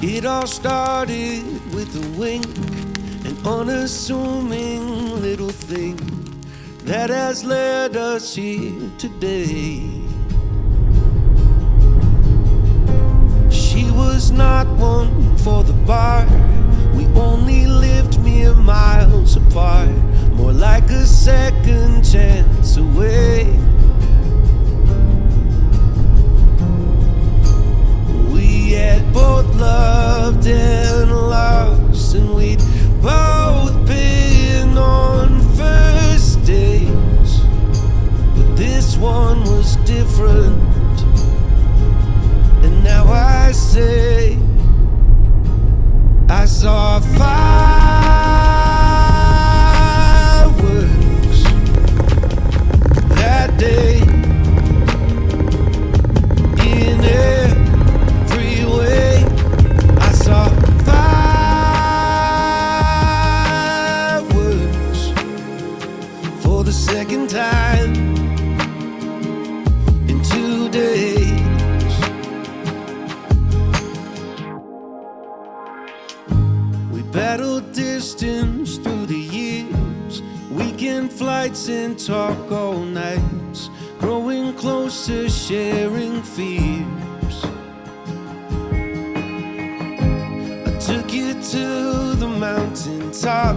It all started with a wink, an unassuming little thing that has led us here today. She was not one for the bar. We only lived mere miles apart, more like a second chance away. We had both loved and lost, and we'd both been on first dates, but this one was different. And now I say I saw fireworks that day in every way. I saw fireworks for the second time in 2 days. We battled distance through the years, weekend flights and talk all nights, growing closer, sharing fears. I took you to the mountaintop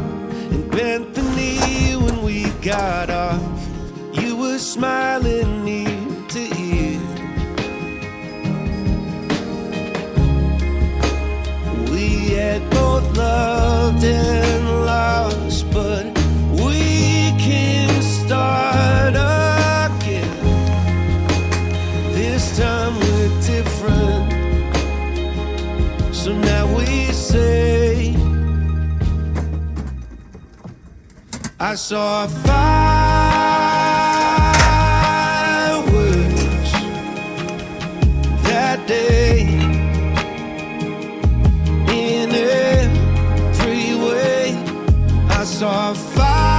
and bent the knee when we got off. You were smiling ear to ear. We had both loved and lost, but we can start again. This time we're different, so now we say I saw fireworks that day in every way. I saw fireworks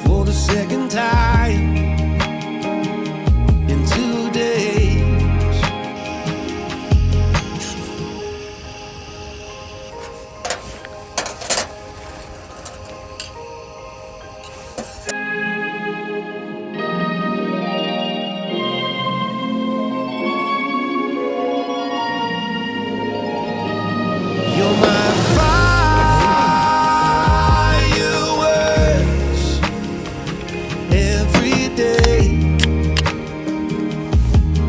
for the second time in 2 days. You're my fireworks every day.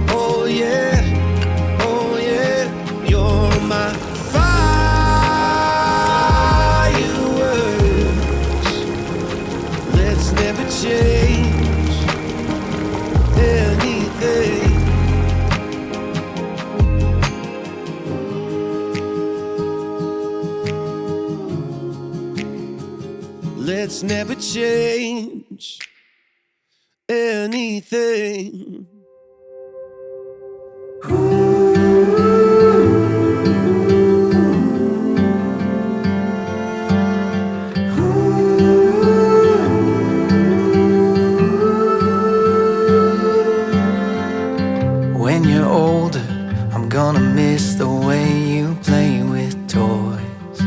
Oh yeah, oh yeah. You're my fireworks. Let's never change anything. Let's never change anything. When you're older, I'm gonna miss the way you play with toys.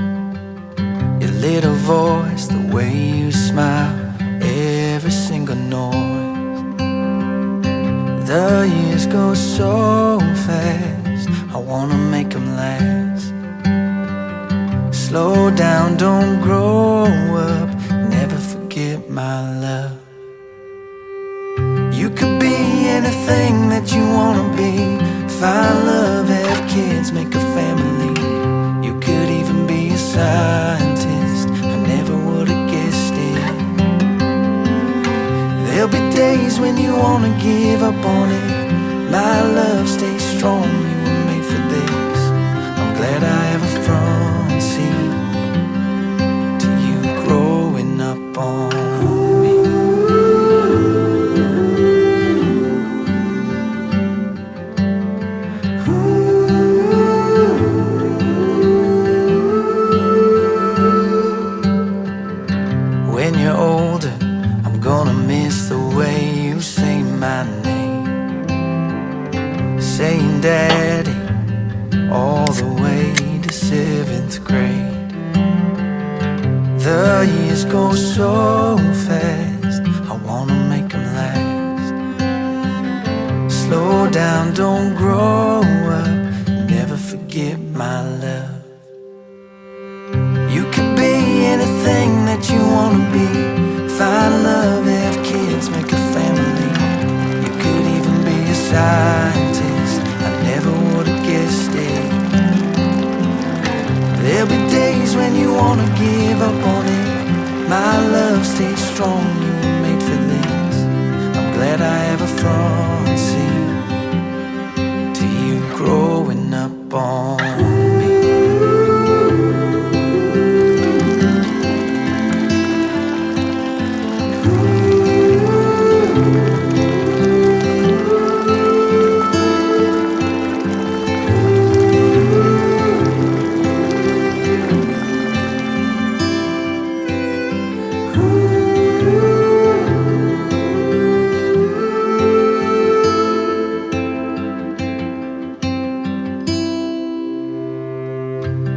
Your little voice, the way you smile, every single noise. The years go so fast, I wanna make them last. Slow down, don't grow up, never forget my love. You could be anything that you wanna be. Find love, have kids, make a family. You could even be a scientist, I never would've guessed it. There'll be days when you wanna give up on it. My love, stay strong, you were made for this. I'm glad I have a front seat to you growing up on me. When you're older, I'm gonna miss the way you say my name. years go so fast, I wanna make them last. Slow down, don't grow up, never forget my love. You could be anything that you wanna be. Find love, have kids, make a family. You could even be a scientist, I never would've guessed it. There'll be days when you wanna give up on it. My love stays strong, you were made for this. I'm glad I have a front seat to you growing up on me.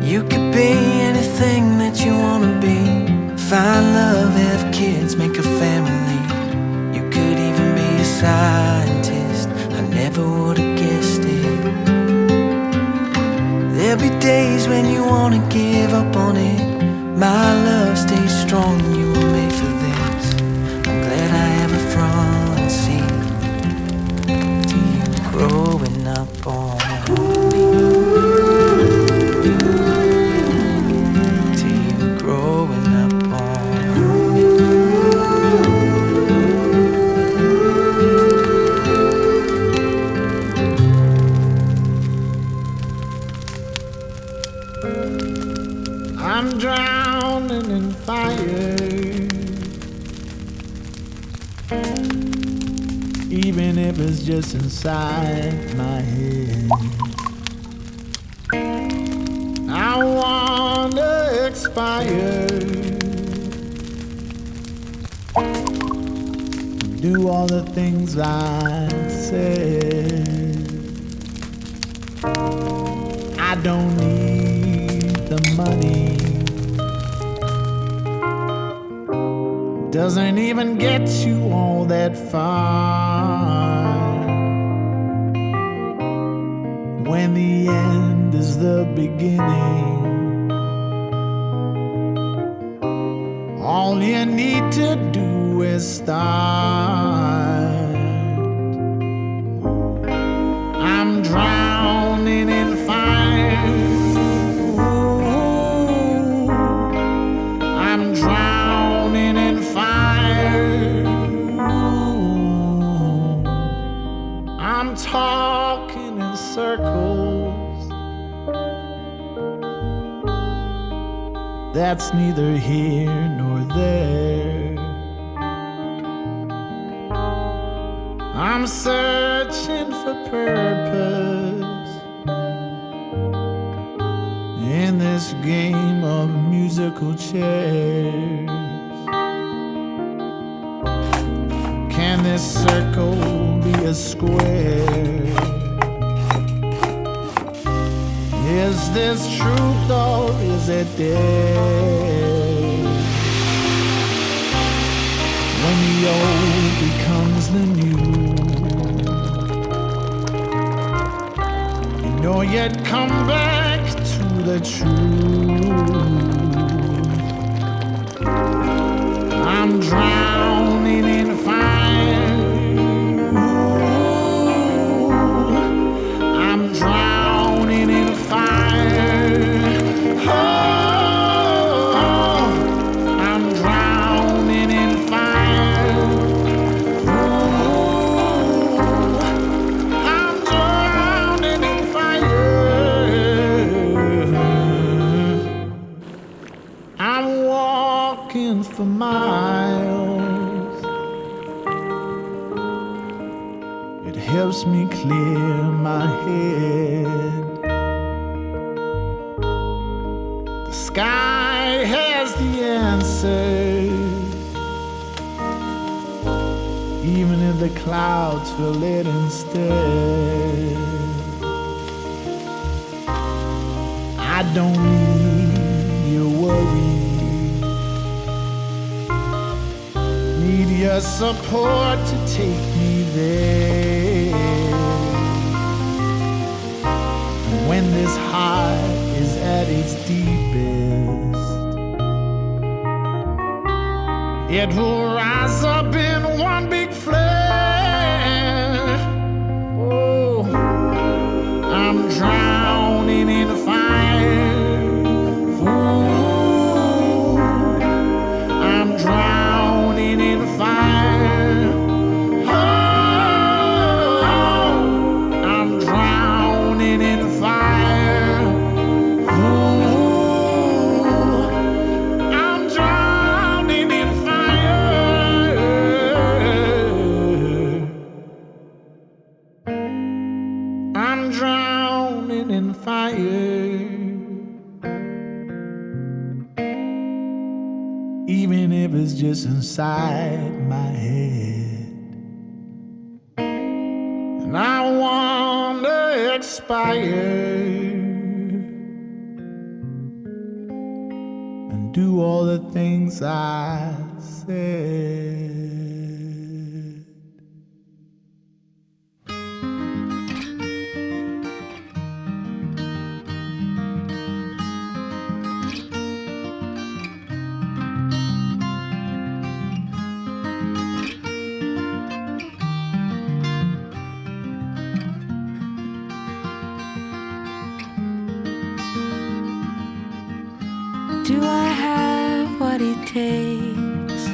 You could be anything that you wanna be. Find love, have kids, make a family. You could even be a scientist, I never would've guessed it. There'll be days when you wanna give up on it. My love stays strong, you were made for this. I'm glad I have a front seat to you growing up on me. I'm drowning in fire, even if it's just inside my head. I wanna expire, do all the things I said. I don't need the money, doesn't even get you all that far. When the end is the beginning, all you need to do is start. I'm drowning in fire, I'm drowning in fire. I'm talking in circles, that's neither here nor there. I'm searching for purpose in this game of musical chairs. Can this circle be a square? Is this truth or is it dead? When the old becomes the new, you know you'd come back to the truth. I'm drowning in fire, I'm drowning in fire. Oh, I'm drowning in fire. I'm drowning in fire. I'm walking for miles, it helps me clear my head. The sky has the answers, even if the clouds fill it instead. I don't need your worry, the support to take me there. When this heart is at its deepest, it will rise up in one big flare. Oh, I'm drowning in fire. Ooh, I'm drowning in fire. Oh, I'm drowning in fire. Ooh, I'm drowning in fire. I'm drowning in fire. Even if it's just inside my head, and I wanna expire and do all the things I said. Do I have what it takes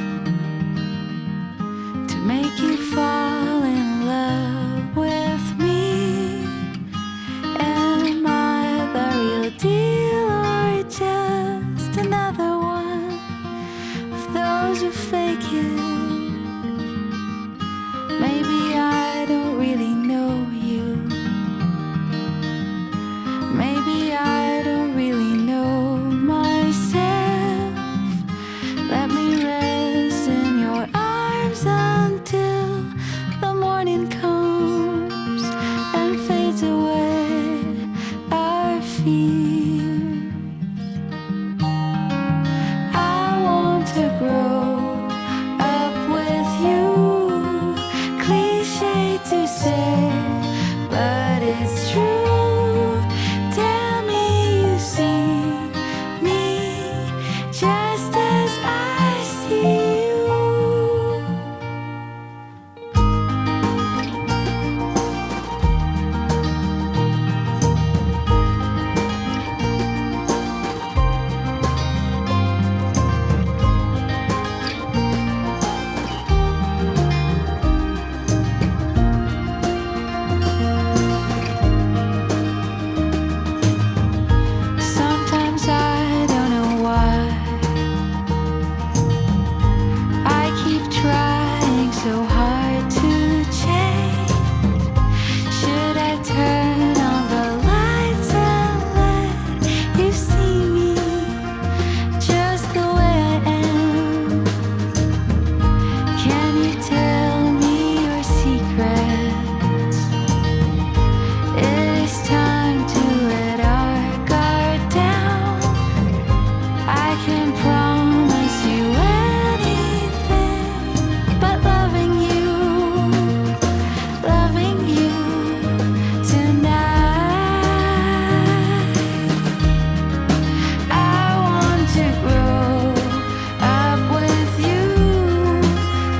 to make you fall in love with me? Am I the real deal or just another one of those who fake it? Maybe I don't really know you. Maybe I don't really know myself. Let me rest in your arms until the morning comes and fades away our fears. I want to grow up with you. Cliche to say, but it's true. Tell me you see me just as I see you. Sometimes I don't know why I keep trying so hard to change. Should I turn on the lights and let you see me just the way I am? Can you tell me your secrets? It is time to let our guard down. I can promise you anything but loving you tonight. I want to grow up with you.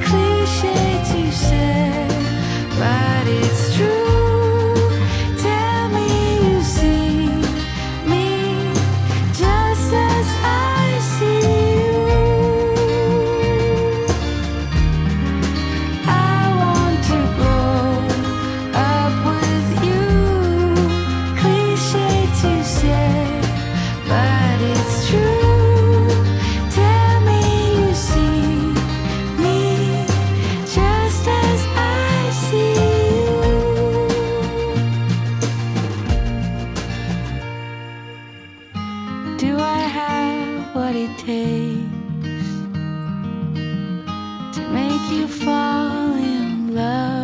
Cliche to say, but it's true. Tell me you see me just as I see you. I want to grow up with you. Cliche to say, but it's true. Tell me you see me just as I see you. Do I have what it takes to make you fall in love